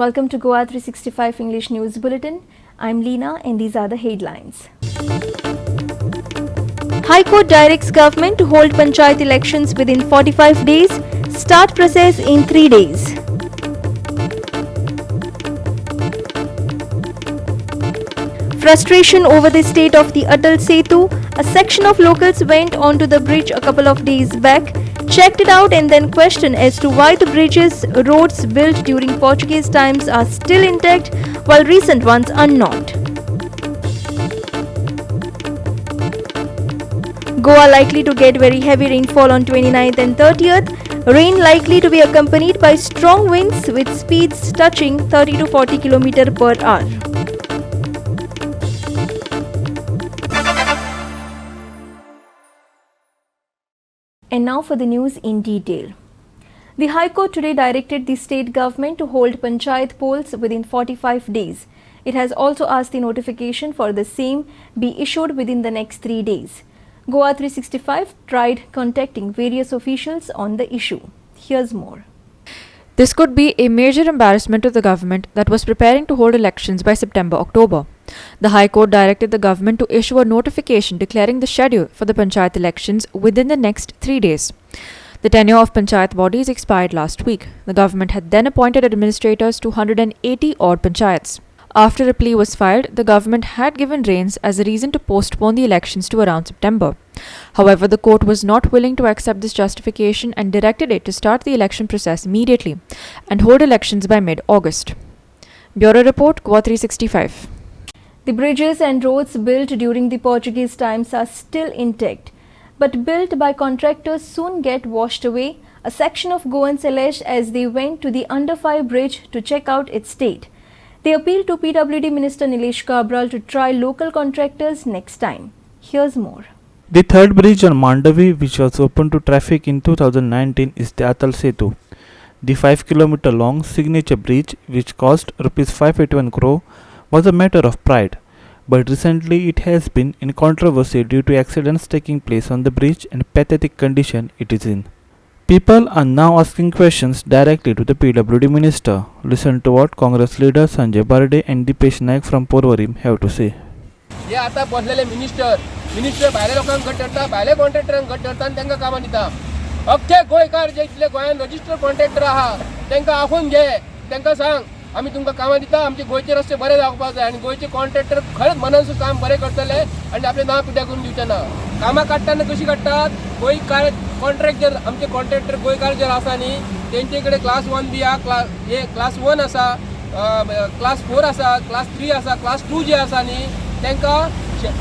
Welcome to GOA365 English News Bulletin. I'm Leena and these are the headlines. High Court directs government to hold Panchayat elections within 45 days. Start process in 3 days. Frustration over the state of the Atal Setu. A section of locals went onto the bridge a couple of days back, checked it out and then questioned as to why the roads built during Portuguese times are still intact while recent ones are not. Goa likely to get very heavy rainfall on 29th and 30th. Rain likely to be accompanied by strong winds with speeds touching 30 to 40 km per hour. And now for the news in detail. The High Court today directed the state government to hold Panchayat polls within 45 days. It has also asked the notification for the same be issued within the next 3 days. GOA365 tried contacting various officials on the issue. Here's more. This could be a major embarrassment to the government that was preparing to hold elections by September-October. The High Court directed the government to issue a notification declaring the schedule for the Panchayat elections within the next 3 days. The tenure of Panchayat bodies expired last week. The government had then appointed administrators to 180 odd Panchayats. After a plea was filed, the government had given rains as a reason to postpone the elections to around September. However, the court was not willing to accept this justification and directed it to start the election process immediately and hold elections by mid-August. Bureau Report, GOA365. The bridges and roads built during the Portuguese times are still intact, but built by contractors soon get washed away, a section of Goans alleged as they went to the Under-5 bridge to check out its state. They appealed to PWD Minister Nilesh Cabral to try local contractors next time. Here's more. The third bridge on Mandavi, which was open to traffic in 2019, is the Atal Setu. The 5 km long signature bridge, which cost Rs 581 crore, was a matter of pride. But recently it has been in controversy due to accidents taking place on the bridge and pathetic condition it is in. People are now asking questions directly to the PWD minister. Listen to what Congress leader Sanjay Barde and Dipesh Naik from Porvorim have to say. हे आता बसलेले minister भायल्या लोकांक गट धरता, भायल्या कॉन्ट्रॅक्टरांक गट धरता आनी तांकां कामां दिता. अख्खे गोंयकार जे इतले गोंयान रजिस्टर कॉन्ट्रॅक्टर आहा तांकां आखून घे, तांकां सांग आमी तुमकां कामां दिता, आमचे गोंयचे रस्ते बरे जावपाक जाय आनी गोंयचे कॉन्ट्रॅक्टर खरेंच मनासून काम बरें करतले आनी आपलें नांव पिड्ड्यार करून दिवचे ना. कामां काडटाना कशी काडटात, गोंयकार कॉन्ट्रॅक्ट जर आमचे कॉन्ट्रॅक्टर गोंयकार जर आसा न्ही तेंचे कडेन क्लास 1 बी आहा, क्लास 1 आसा, क्लास 4 आसा, क्लास 3 आसा, क्लास 2 जे आसा न्ही तांकां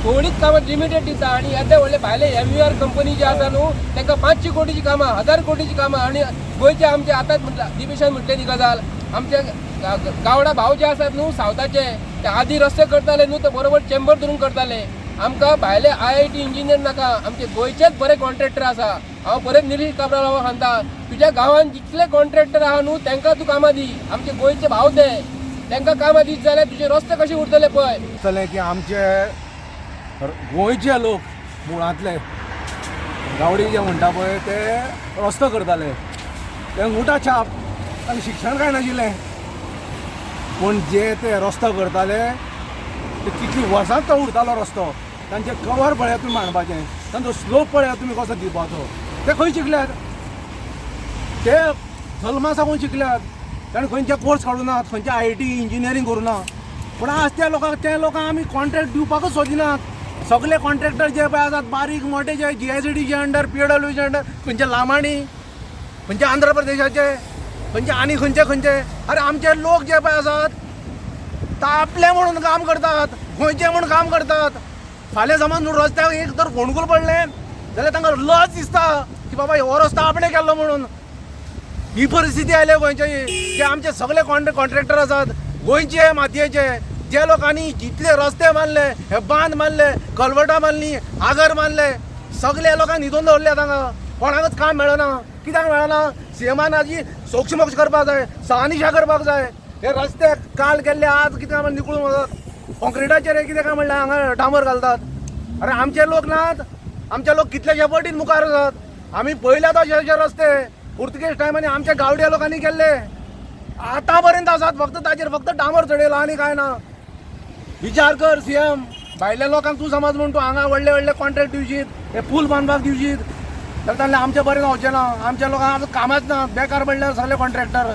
थोडीच कामां लिमिटेड दिता आनी येदे व्हडले भायले MVR कंपनी जे आसा न्हू तांकां 500 कोटीची कामां, 1000 कोटीची कामां आनी गोंयचे आमचे आतांच म्हटलां दिपेशान म्हटलें ती गजाल आमचे गावडा भाव जे आसात न्हू सावथाचे ते आदी रस्ते करताले न्हू ते बरोबर चेंबर धरून करताले. आमकां भायले IIT इंजिनियर नाका, आमचे गोंयचेच बरे कॉन्ट्रॅक्टर आसा. हांव परत निलेश काब्राल सांगता, तुज्या गांवांत जितले कॉन्ट्रॅक्टर आहा न्हू तांकां तूं कामां दी, आमचे गोंयचे भाव दे तांकां कामां दीत जाल्यार तुजे रस्ते कशे उरतले पळय. जालें की आमचे गोंयचे लोक मुळांतले गावडी जे म्हणटा पळय ते रस्तो करताले, ते उठा छाप तांकां शिक्षण कांय नाशिल्लें, पूण जे ते रस्तो करताले ते कितली वर्सां तो उरतालो रस्तो, तांचे कवर पळयात तुमी मांडपाचें, तांचो स्लोप पळयात तुमी कसो दिवपाचो. ते खंय शिकल्यात, ते जल्मा साकून शिकल्यात, ताणें खंयचे कोर्स काडूनात, खंयचे IIT इंजिनियरींग करूना, पूण आज ते लोकांक आमी कॉन्ट्रॅक्ट दिवपाकूच सोदिनात. सगळे कॉन्ट्रॅक्टर जे पळय आसात बारीक मोठे जे GICDचे अंडर, PWDचे अंडर, खंयचे लांबाणी, खंयचे आंध्र प्रदेशाचे, खंयचे आनी खंयचे अरे आमचे लोक जे पळय आसात ते आपले म्हणून काम करतात, गोंयचे म्हणून काम करतात. फाल्यां समज न्हू रस्त्याक एक तर फोंडकूल पडलें जाल्यार तांकां लज दिसता की बाबा हो रस्तो आपणे केल्लो म्हणून. ही परिस्थिती आयल्या गोंयची जे आमचे सगळे कॉन्ट्रॅक्टर आसात गोंयचे मातयेचे, जे लोकांनी जितले रस्ते बांदले, हे बांद बांदले, कलवटां बांदली, आगर बांदले, सगळे लोकांक न्हिदून दवरले. तांकां कोणाकच काम मेळना. कित्याक मेळना? सीएमान आजी सोक्षमोक्ष करपाक जाय, सहानिशा करपाक जाय. हे रस्ते काल केल्ले आज कितें काय निकळून वतात, कॉन्क्रिटाचेर कितें काय म्हणल्यार हांगा डांबर घालतात. अरे आमचे लोक नात, आमचे लोक कितलेशे पटीन मुखार आसात. आमी पळयल्यात अशे रस्ते पुर्तुगेज टायमांनी आमच्या गावड्या लोकांनी केल्ले. आतापर्यंत आसात, फक्त ताजेर फक्त डांबर चडयला आनी काय ना. विचार कर सीएम, भायल्या लोकांक तूं समज म्हण तूं हांगा व्हडले व्हडले कॉन्ट्रॅक्ट दिवशीत, हे पूल बांदपाक दिवशीत, तर ताणें आमचे बरें जावचें ना. आमच्या लोकांक आतां कामाच ना, बेकार पडल्यार सगळे कॉन्ट्रॅक्टर.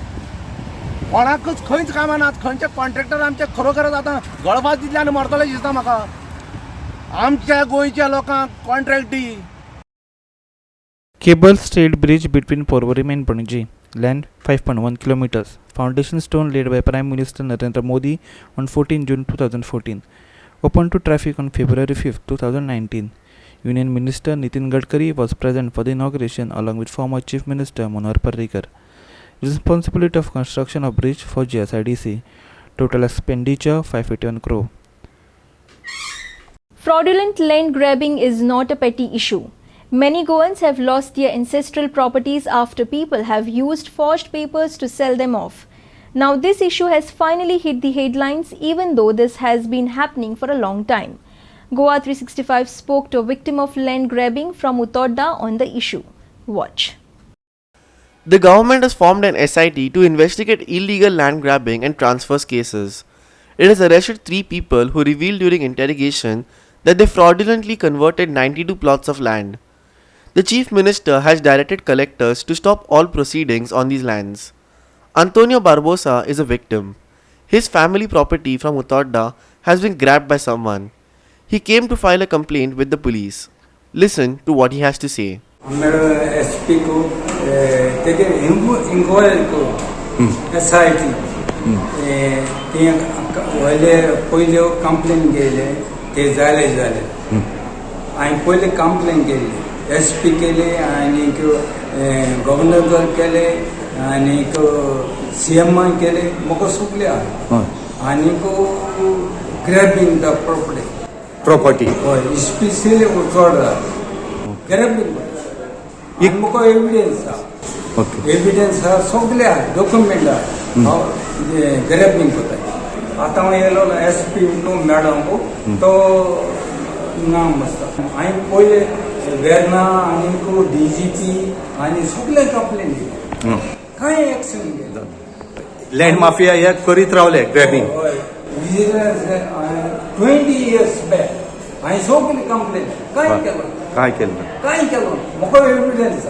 कोणाकच खंयच कामां नात. खंयचे कॉन्ट्रॅक्टर आमचे खरोखरच आतां गळफास दितले आनी मरतले दिसता म्हाका. आमच्या गोंयच्या लोकांक contract the. Cable stayed bridge between Porvorim and Panaji, land 5.1 kilometers. Foundation stone laid by Prime Minister Narendra Modi on 14 June 2014. Open to traffic on February 5, 2019. Union Minister Nitin Gadkari was present for the inauguration along with former Chief Minister Manohar Parrikar. Responsibility of construction of bridge for GSIDC. Total expenditure 581 crore. Fraudulent land grabbing is not a petty issue. Many Goans have lost their ancestral properties after people have used forged papers to sell them off. Now this issue has finally hit the headlines, even though this has been happening for a long time. GOA365 spoke to a victim of land grabbing from Uttodda on the issue. Watch. The government has formed an SIT to investigate illegal land grabbing and transfers cases. It has arrested 3 people who revealed during interrogation that they fraudulently converted 92 plots of land. The Chief Minister has directed collectors to stop all proceedings on these lands. Antonio Barbosa is a victim. His family property from Uttodda has been grabbed by someone. He came to file a complaint with the police. Listen to what he has to say. SP को तेगे inquiry को SIT ते वाले पहिले complain गेले ते झाले आणि पहिले कंप्लेन गेले एसपी केले आणि गव्हर्नर केले आणि सीएम केले मग सुकले आणि ग्रॅबिंग द प्रॉपर्टी स्पेशली उचोडा ग्रॅबिंग मग एविडेन्स सगळे डॉक्युमेंट ग्रॅबिंग होता. आता येलो एसपी मॅडम को तो नाम असता आणि पहिले वेर्ना आणि डीजीपी आणि सगळे कंप्लेन दिले, काय ऍक्शन घेतलं. लँड माफिया हे करीत रावले ग्रॅबिंग 20 years बॅक आणि सगळे कंप्लेन काय केलं मग एविडेन्स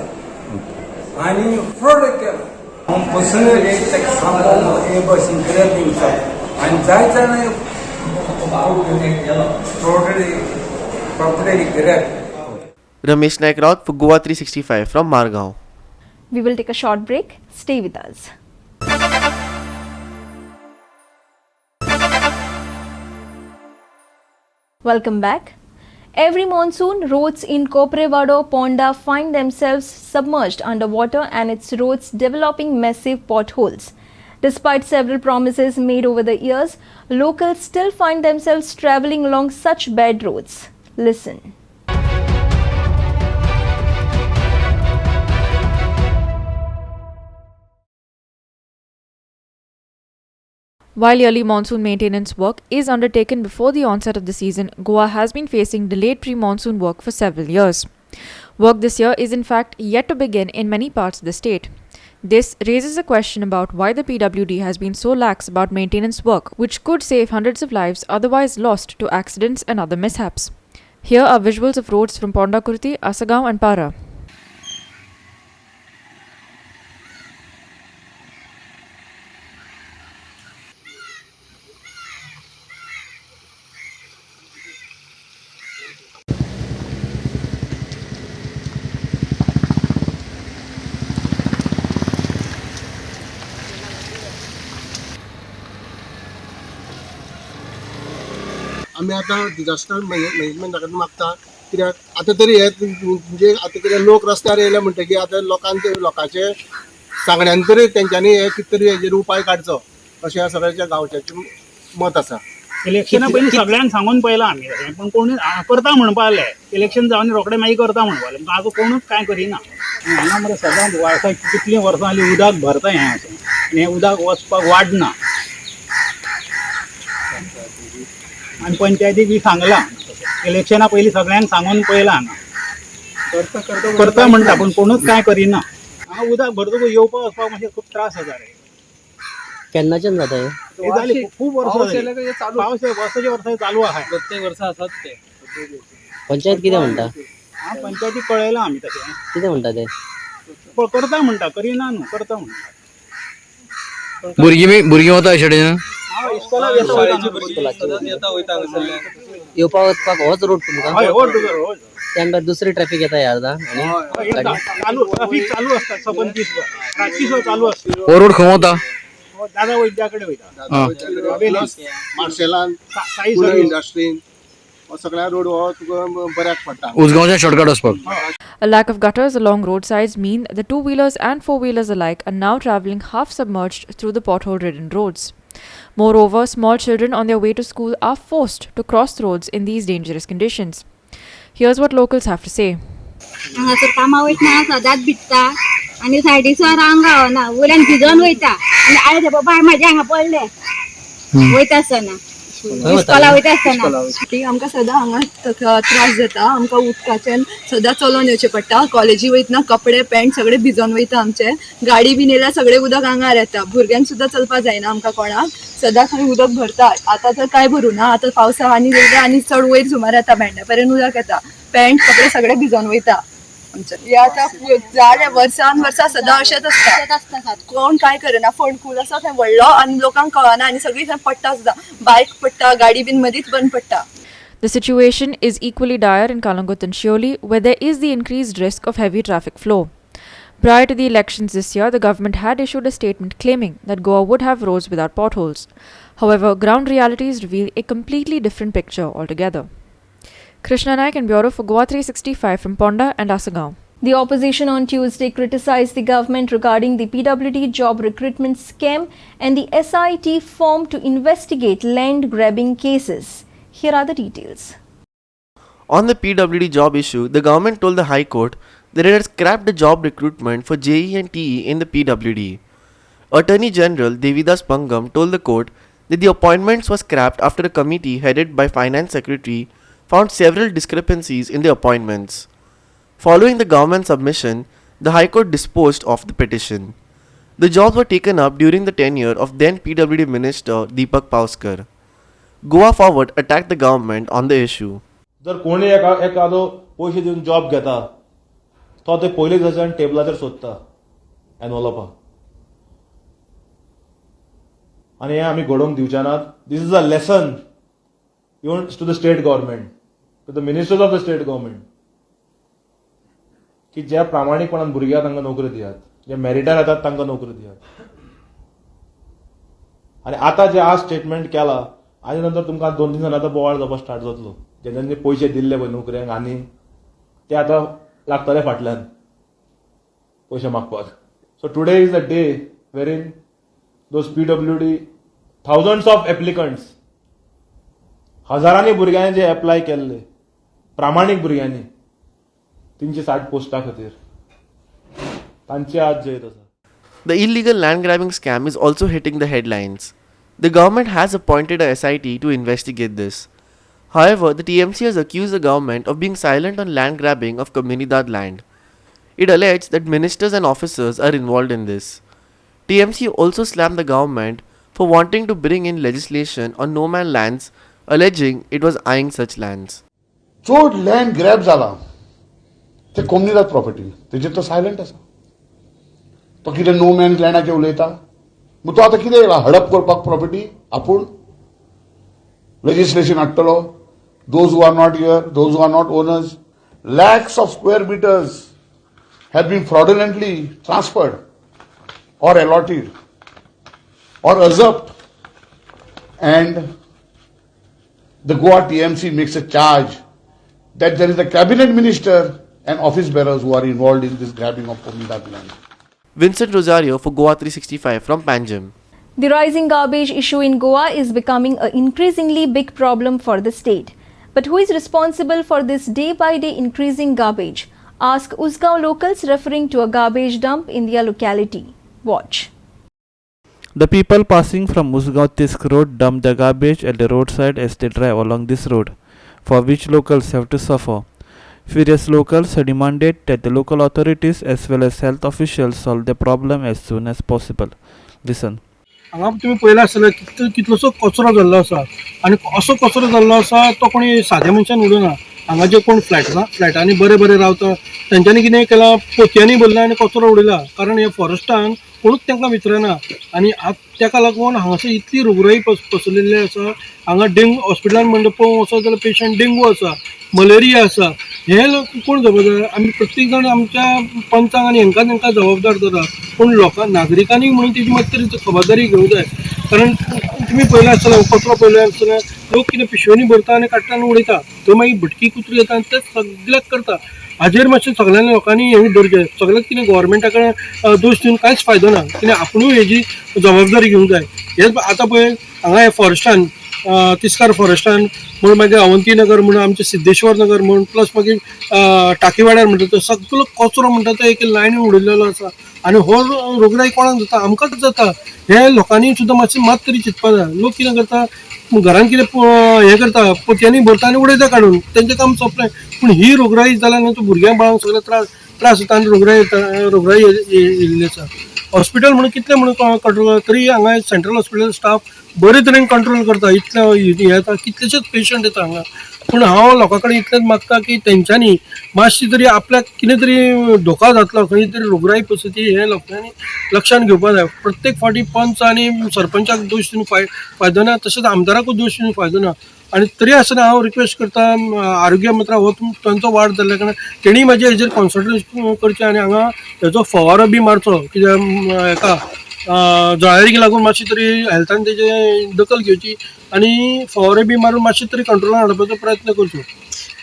आणि फ्रॉड केलं. पर्सनली सांगतो बस ग्रॅबिंग आणि जायचं नाही property grab. Ramesh Naik Raut for GOA365 from Margao. We will take a short break. Stay with us. Welcome back. Every monsoon, roads in Koprevado, Ponda find themselves submerged underwater and its roads developing massive potholes. Despite several promises made over the years, locals still find themselves travelling along such bad roads. Listen. While yearly monsoon maintenance work is undertaken before the onset of the season, Goa has been facing delayed pre-monsoon work for several years. Work this year is in fact yet to begin in many parts of the state. This raises a question about why the PWD has been so lax about maintenance work, which could save hundreds of lives otherwise lost to accidents and other mishaps. Here are visuals of roads from Pondakurti, Asagaon and Para. आमी आतां disaster मॅनेजमेंटा कडेन मागता, कित्याक आतां तरी हे म्हणजे आतां कितें लोक रस्त्यार येयले म्हणटकीर आतां लोकांचे सांगण्यान तरी तेंच्यांनी हे कितें तरी हेजेर उपाय काडचो अशें ह्या सगळ्याच्या गांवच्याचें मत आसा. इलेक्शना पयलीं सगळ्यांक सांगून पयलां आमी पण कोणूच करता म्हणपा लागले. इलेक्शन जावन रोखडें मागीर करता म्हणपाले, पूण आजून कोणूच कांय करिना. हांगा मरे सगळ्यांक वर्सां कितलीं वर्सां जालीं उदक भरता हें आसून आनी हें उदक वचपाक वाडना. आनी पंचायतीक बी सांगलां, इलेक्शना पयलीं सगळ्यांक सांगून पयलां हांगा करता म्हणटा पूण कोणूच कांय करिना. हांगा उदक भरतकूच येवपाक वचपाक मातशें खूब त्रास जाता रे. केन्नाच्यान जाता हे? हे झाली खूप वर्ष झाली. पाऊस वर्षाचे वर्ष चालू आहे. प्रत्येक वर्ष असत ते. पंचायत कितें म्हणटा? हा पंचायती कळयला आम्ही तशें. कितें म्हणटा ते? करता म्हणटा, करिना न्हू, करता म्हणटा. भुरगीं वता अशें हा इस्कोलाक येता वयता हांगासरल्यान. येवपाक वचपाक होच रोड तुमकां? हय हो रोड. त्या दुसरी ट्रॅफिक येता ह्या अर्दा आनी चालू ट्रॅफिक चालू असतात सपन दीसभर. रातची चालू असते. हो रोड खंय वता? दादा वैद्याकडे वयता. मार्सेलान साई पुणे सर्वीस. इंडस्ट्रीन सगळ्या रोड हो तुका बऱ्याक पडटा. उसगांवच्यान शॉर्टकट वचपाक. A lack of gutters along roadsides mean that two-wheelers and four-wheelers alike are now travelling half submerged through the pothole-ridden roads. Moreover, small children on their way to school are forced to cross roads in these dangerous conditions. Here's what locals have to say. हांगासर कामा वयतना सदांच भिजता आनी सायडीचो रांग गावना, वयल्यान vision वयता आनी आयज bye म्हाजे हांगा पडले वयता आसतना. इस्कोला वयता आसतना आमकां सदां हांगा त्रास जाता. आमकां उदकाच्यान सदां चलोन येवचें पडटा. कॉलेजी वयतना कपडे पॅन्ट सगळे भिजोन वयता आमचे. गाडी बीन येयल्यार सगळें उदक आंगार येता. भुरग्यांक सुद्दां चलपाक जायना आमकां कोणाक. सदां खंय उदक भरता. आतां तर कांय भरूं ना. आतां पावसा आनी येयल्यार आनी चड वयर सुमार येता, भेंड्या पर्यंत उदक येता. पॅन्ट कपडे सगळे भिजोन वयता आमचे. हे आतां जाले वर्सान वर्सां सदां अशेंच आसता. कोण काय करना. फोंडकूल आसा थंय व्हडलो आनी लोकांक कळना आनी सगळीं थंय पडटा सुद्दां. बायक पडटा, गाडी बीन मदींच बंद पडटा. The situation is equally dire in Kalangut and Shioli, where there is the increased risk of heavy traffic flow. Prior to the elections this year, the government had issued a statement claiming that Goa would have roads without potholes. However, ground realities reveal a completely different picture altogether. Krishna Naik and Bureau for GOA365 from Ponda and Asagaon. The opposition on Tuesday criticized the government regarding the PWD job recruitment scam and the SIT formed to investigate land grabbing cases. Here are the details. On the PWD job issue, the government told the High Court that it had scrapped the job recruitment for JE and TE in the PWD. Attorney General Devidas Pangam told the court that the appointments were scrapped after a committee headed by Finance Secretary found several discrepancies in the appointments. Following the government's submission, the High Court disposed of the petition. The jobs were taken up during the tenure of then PWD Minister Deepak Pauskar. Goa Forward attacked the government on the issue. जर कोणी एखादो पैसे दिवन job घेता तो ते पयलीं थंयच्यान टेबलाचेर सोदता एनवलपाक आनी हें आमी घडोवंक दिवचे नात. This is a lesson even to the state government, to the ministers of the state government, की ज्या प्रामाणीकपणान भुरग्यांक तांकां नोकरी दियात, जे मेरिटार येतात तांकां नोकरी दियात. आनी आतां जे आज स्टेटमेंट केला हाजे नंतर तुमकां 2 दिसांनी आतां बोवाळ जावपाक स्टार्ट जातलो. जेण्यांनी पयशे दिल्ले पळय नोकऱ्यांक आनी ते आतां लागतले फाटल्यान पयशे मागपाक. So today is the day where in those PWD thousands of applicants, हजारांनी भुरग्यांनी जे एप्लाय केल्ले प्रामाणीक भुरग्यांनी 360 पोस्टां खातीर तांची आज जैत आसा. The illegal land grabbing scam is also hitting the headlines. The government has appointed a SIT to investigate this. However, the TMC has accused the government of being silent on land grabbing of Comunidad land. It alleged that ministers and officers are involved in this. TMC also slammed the government for wanting to bring in legislation on no-man lands, alleging it was eyeing such lands. जो land grab जाला ते comunidade property तेजेर तो silent आसा. तो कितें no man लँडाचेर उलयता. मग तो आतां कितें येयला हडप करपाक प्रॉपर्टी आपूण लेजिस्लेशन हाडटलो. Those who are not here, those who are not owners, lakhs of square metres have been fraudulently transferred or allotted or usurped, and the Goa TMC makes a charge that there is a cabinet minister and office bearers who are involved in this grabbing of Comunidad land. Vincent Rosario for GOA365 from Panjim. The rising garbage issue in Goa is becoming an increasingly big problem for the state. But who is responsible for this day-by-day increasing garbage? Ask Usgaon locals referring to a garbage dump in their locality. Watch. The people passing from Usgaon Tisk road dump the garbage at the roadside as they drive along this road, for which locals have to suffer. Furious locals have demanded that the local authorities as well as health officials solve the problem as soon as possible. Listen. हांगा तुमी पळयला आसतलें कितलोसो कचरो जाल्लो आसा आनी असो कचरो जाल्लो आसा तो कोणी साद्या मनशान उडोवना. हांगा जे कोण फ्लॅटांनी बरे बरे रावता तेंच्यांनी कितें केलां, पोतयांनी भरला आनी कचरो उडयला. कारण हे फॉरेस्टान कोणूच तांकां विचारना आनी ताका लागून हांगासर इतली रोगराई पसरलेली आसा. हांगा हॉस्पिटलान म्हणटा पळोवंक वचत जाल्यार पेशंट डेंगू आसा, मलेरिया आसा. हे कोण जबाबदार? आमी प्रत्येक जाण आमच्या पंचांक आनी हांकां जबाबदार धरता. पूण नागरिकांनी म्हणून तेजी मातशी तरी खबरदारी घेवंक जाय. कारण तुमी पळयलें आसतलें कचरो पळयलें आसतलें, लोक कितें पिशवेंनी भरता आनी काडटा आनी उडयता. थंय मागीर भटकी कुत्री येता आनी ते सगळ्याक करता. हाजेर मातशें सगळ्यांनी लोकांनी हें धरचें. सगळ्याक कितें गोवोरमेंटा कडेन दोश दिवन कांयच फायदो ना. कित्याक आपुणूय हेजी जबाबदारी घेवंक जाय. हेच आतां पळय हांगा हे फॉरेस्टान तिस्कार फॉरेस्टान म्हूण मागीर अवंती नगर म्हूण आमचें सिद्धेश्वर नगर म्हूण प्लस मागीर टाकीवाड्यार म्हणटा तो सगळो कचरो म्हणटा तो एक लायनीन उडयल्लो आसा. आनी हो रोगराई कोणाक जाता? आमकांच जाता. हे लोकांनी सुद्दां मातशें मात तरी चिंतपाक जाय. लोक कितें करता, घरान कितें हें करता, पोतयांनी भरता आनी उडयता काडून, तेंचें काम सोंपलें. पूण ही रोगराई जाल्यार न्हू भुरग्यांक बाळांक सगळे त्रास जाता आनी रोगराई येयल्ली आसा. हॉस्पिटल म्हणून कितलें म्हणून कंट्रोल तरी हांगा सेंट्रल हॉस्पिटल स्टाफ बरे तरेन कंट्रोल करता. इतले हे येता कितलेशेच पेशंट येता हांगा. पूण हांव लोकां कडेन इतलेंच मागता की तेंच्यांनी मातशी तरी आपल्याक कितें तरी धोका जातलो, खंय तरी रोगराई पसरती हे लोकांनी लक्षांत घेवपाक जाय. प्रत्येक फावटी पंच आनी सरपंचाक दोश दिवन फायदो ना, तशेंच आमदाराकूय दोश दिवन फायदो ना. आनी तरी आसतना हांव रिक्वेस्ट करता आरोग्य मंत्र्या हो तांचो वाड जाल्ल्या कारणान तेणी म्हाजे हेजेर कॉन्संट्रेट करचें आनी हांगा हेजो फवारो बी मारचो. कित्याक हेका जळारीक लागून मातशी तरी हेल्थान तेजे दखल घेवची आनी फवारे बी मारून मातशी तरी कंट्रोलान हाडपाचो प्रयत्न करचो.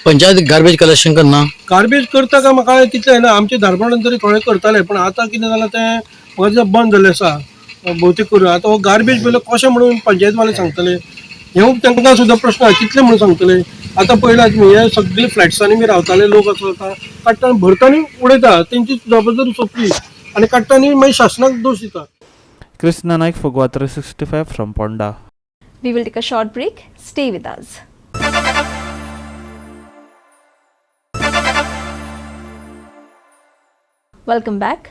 पंचायत गार्बेज कलेक्शन करना? गार्बेज करता काय म्हाका तितलें ना. आमचे धारपणान तरी थोडे करताले, पूण आतां कितें जालां तें म्हाका बंद जाल्लें आसा भौतीक करून. आतां हो गार्बेज पयलो कशें म्हणून पंचायत वाले सांगतले, हे तांकां सुद्दां प्रश्न आसा कितले म्हणून सांगतले. आतां पयलां हे सगळे फ्लॅट्सांनी बी रावताले लोक आसा काडटा भरता आनी उडयता. तेंची जबाबदारी सोंपली आनी काडटा आनी मागीर शासनाक दोश दिता. Krishna Naik for GOA365 from Ponda. We will take a short break. Stay with us. Welcome back.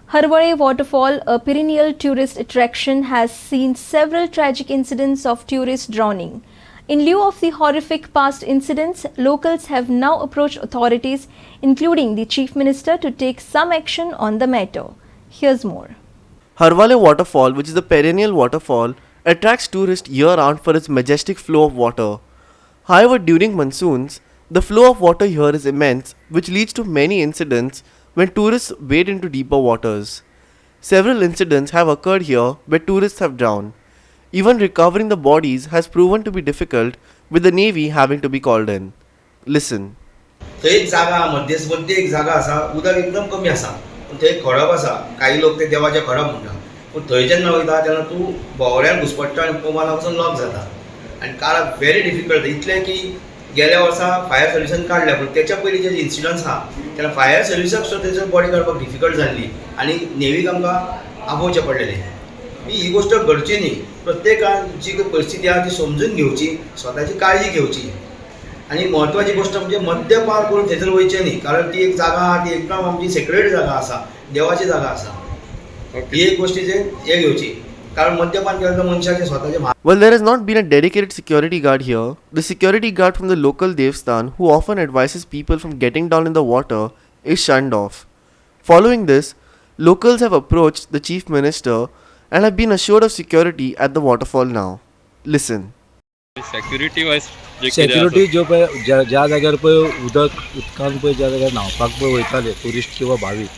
Harwale Waterfall, a perennial tourist attraction, has seen several tragic incidents of tourists drowning. In lieu of the horrific past incidents, locals have now approached authorities, including the Chief Minister, to take some action on the matter. Here's more. Harwale Waterfall, which is a perennial waterfall, attracts tourists year-round for its majestic flow of water. However, during monsoons, the flow of water here is immense, which leads to many incidents when tourists wade into deeper waters. Several incidents have occurred here where tourists have drowned. Even recovering the bodies has proven to be difficult, with the Navy having to be called in. Listen. थंय एक जागा मध्यवर्ती एक जागा आसा, उदक एकदम कमी आसा, पूण थंय खडप आसा. काही लोक ते देवाचे खडप म्हणटा. पूण थंय जेन्ना वयता तेन्ना तूं भोंवऱ्यान घुसपट्टा आनी पोमाला वचून लॉक जाता. आनी काळाक व्हेरी डिफिकल्ट. इतलें की गेल्या वर्सा फायर सर्विसान काडल्या, पूण तेच्या पयलीं जे इन्सिडंट्स आहा तेन्ना फायर सर्विसाक सुद्दां तेजो बॉडी काडपाक डिफिकल्ट जाल्ली आनी नेवीक आमकां आपोवचें पडलेलें. ही गोश्ट घडची न्ही. प्रत्येकान जी परिस्थिती आहा ती समजून घेवची, स्वताची काळजी घेवची. आनी म्हत्वाची गोश्ट म्हणजे मद्यपान करून थंयसर वयचें न्ही. कारण ती एक जागा आहा, ती एकदम आमची सेक्रेट जागा आसा, देवाची जागा आसा. ही एक गोश्टीचेर हे घेवची. कारण मद्यपान केल्यार तर मनशाचे स्वताचे. Well, there has not been a dedicated security guard here. The security guard from the local Devasthan, who often advises people from getting down in the water, is shunned off. Following this, locals have approached the Chief Minister and have been assured of security at the waterfall now. Listen. Security ज्यो पळय ज्या जाग्यार पळय उदकान पळय ज्या जाग्यार न्हांवपाक पळय वयताले ट्युरिस्ट किंवा भावीक,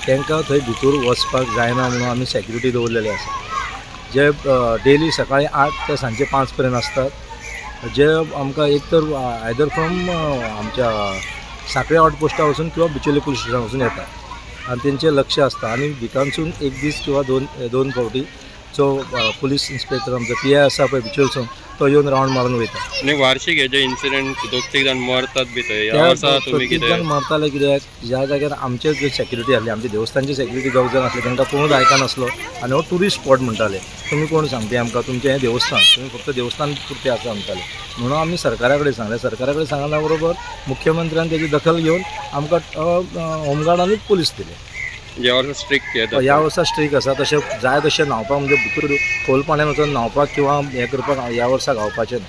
तांकां थंय भितर वचपाक जायना म्हणून आमी सेक्युरिटी दवरलेले आसा. जे डेली सकाळी 8 ते सांजे 5 पर्यंत असतात. जे आमकां एक तर आयदर फ्रॉम आमच्या साखळे आउटपोस्टा वचून किंवा बिचोली पुलीस स्टेशन वचून येतात आनी तेंचें लक्ष आसता. आनी भितरसून एक दीस किंवा दोन फावटी जो पुलीस इन्स्पेक्टर आमचो PI आसा पळय बिचोलसून तो येवन रावंड मारून वयता. आनी वार्षिक हे जे इन्सिडेंट 2-3 जाण मरतात बी थंय, ह्या वर्सा तुमी कितें? 2-3 जाण मरताले कित्याक ज्या जाग्यार आमचे जे सेक्युरिटी आसली, आमच्या देवस्थानची सेक्युरिटी 2 जाण आसले, तांकां कोणूच आयकनासलो आनी हो टुरिस्ट स्पॉट म्हणटाले. तुमी कोण सांगते आमकां तुमचें हें देवस्थान, तुमी फक्त देवस्थान पुरते आसा म्हणटाले. म्हणून आमी सरकारा कडेन सांगलें. सरकारा कडेन सांगना बरोबर मुख्यमंत्र्यान तेजी दखल घेवन आमकां होमगार्ड आनी पुलीस दिले. ह्या वर्सा स्ट्रिक्ट ह्या वर्सा स्ट्रीक आसा तशें जाय तशें न्हांवपाक म्हणजे भितर खोल पाण्यान वचून न्हांवपाक किंवा हें करपाक ह्या वर्सा गावपाचें ना.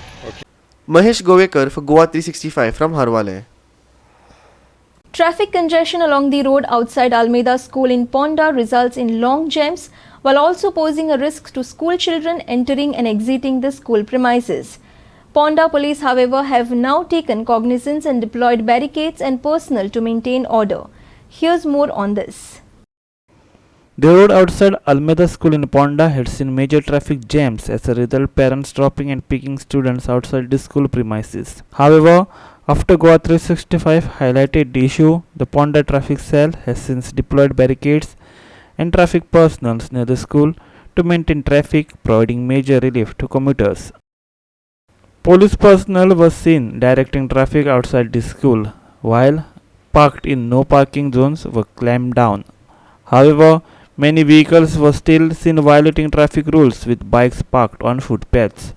Mahesh Govekar for Goa 365 from Harwale. Traffic congestion along the road outside Almeida School in Ponda results in long jams while also posing a risk to school children entering and exiting the school premises. Ponda police, however, have now taken cognizance and deployed barricades and personnel to maintain order. Here's more on this. The road outside Almeida School in Ponda had seen major traffic jams as a result, parents dropping and picking students outside the school premises. However, after Goa 365 highlighted the issue, the Ponda traffic cell has since deployed barricades and traffic personnel near the school to maintain traffic, providing major relief to commuters. Police personnel was seen directing traffic outside the school, while parked in no parking zones were clamped down. However, many vehicles were still seen violating traffic rules with bikes parked on footpaths.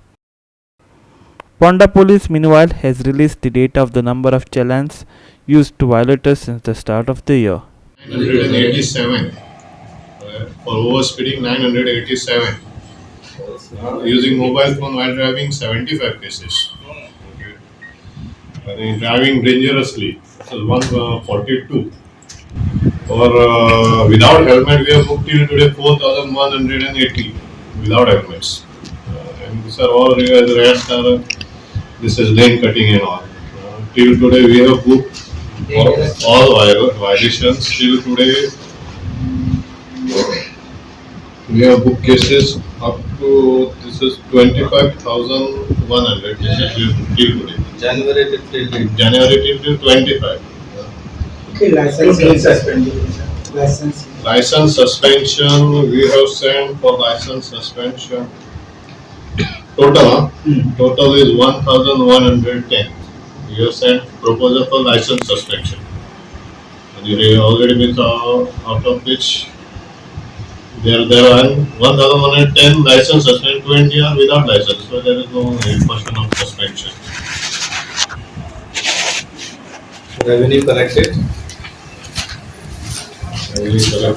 Ponda police meanwhile has released the data of the number of chalans used to violators since the start of the year. 987 for overspeeding 987, using mobile phone while driving 75 cases, and driving dangerously so 142. For without helmet, we have booked till today 4,180 without helmets. And these are all rest are this is lane cutting and all. Till today, we have booked all violations. Till today, we have booked cases up to this is 25,100 cases till today. January till 25. Okay, license suspension, we have sent for license suspension. Total is 1,110. We have sent proposal for license suspension. And you have already been out of which there are 1,110 license suspension, 20 are without license. So there is no question of suspension. revenue collected. Itself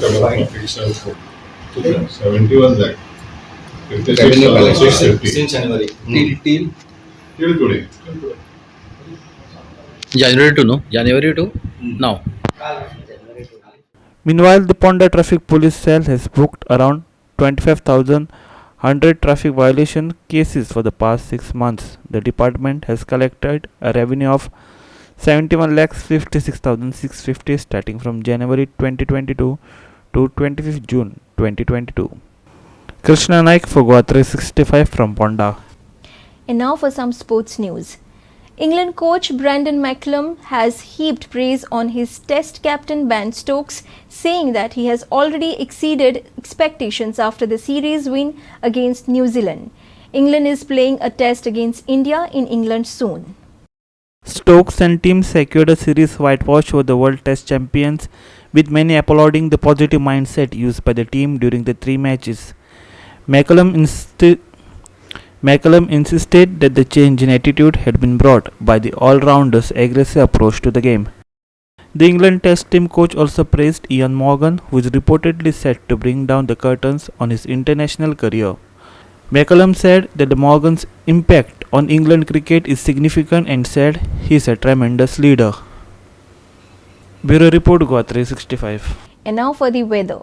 71 lakh. Revenue collected since January till today. January to now. Meanwhile, the Ponda Traffic Police Cell has booked around 25,100 traffic violation cases for the past 6 months. The department has collected a revenue of 71,56,650 starting from January 2022 to 25th June 2022. Krishna Naik for Goa 365 from Ponda. And now for some sports news. England coach Brandon McCullum has heaped praise on his Test captain Ben Stokes, saying that he has already exceeded expectations after the series win against New Zealand. England is playing a Test against India in England soon. Stokes and team secured a series whitewash over the World Test champions, with many applauding the positive mindset used by the team during the 3 matches. McCullum insisted that the change in attitude had been brought by the all-rounders' aggressive approach to the game. The England Test team coach also praised Ian Morgan, who is reportedly set to bring down the curtains on his international career. McCullum said that the Morgan's impact on England cricket is significant and said he is a tremendous leader. Bureau Report, Goa 365. And now for the weather.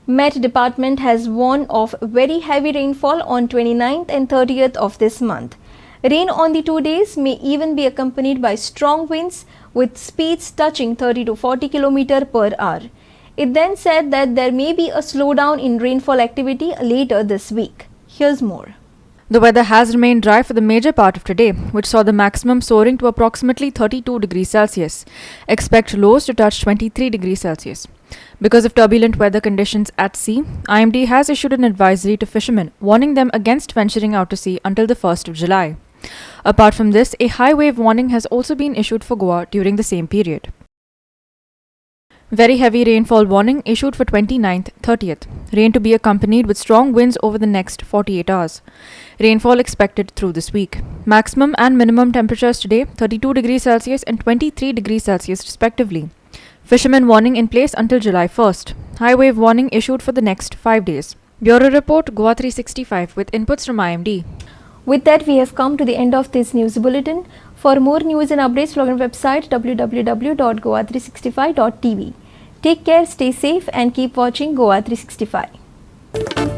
Met Department has warned of very heavy rainfall on 29th and 30th of this month. Rain on the 2 days may even be accompanied by strong winds with speeds touching 30 to 40 km per hour. It then said that there may be a slowdown in rainfall activity later this week. Here's more. The weather has remained dry for the major part of today, which saw the maximum soaring to approximately 32 degrees Celsius. Expect lows to touch 23 degrees Celsius. Because of turbulent weather conditions at sea, IMD has issued an advisory to fishermen, warning them against venturing out to sea until the 1st of July. Apart from this, a high wave warning has also been issued for Goa during the same period. Very heavy rainfall warning issued for 29th, 30th. Rain to be accompanied with strong winds over the next 48 hours. Rainfall expected through this week. Maximum and minimum temperatures today 32 degrees Celsius and 23 degrees Celsius respectively. Fishermen warning in place until July 1st. High wave warning issued for the next 5 days. Bureau Report GOA365 with inputs from IMD. With that, we have come to the end of this news bulletin. For more news and updates, log on our website www.goa365.tv. Take care, stay safe and keep watching GOA365.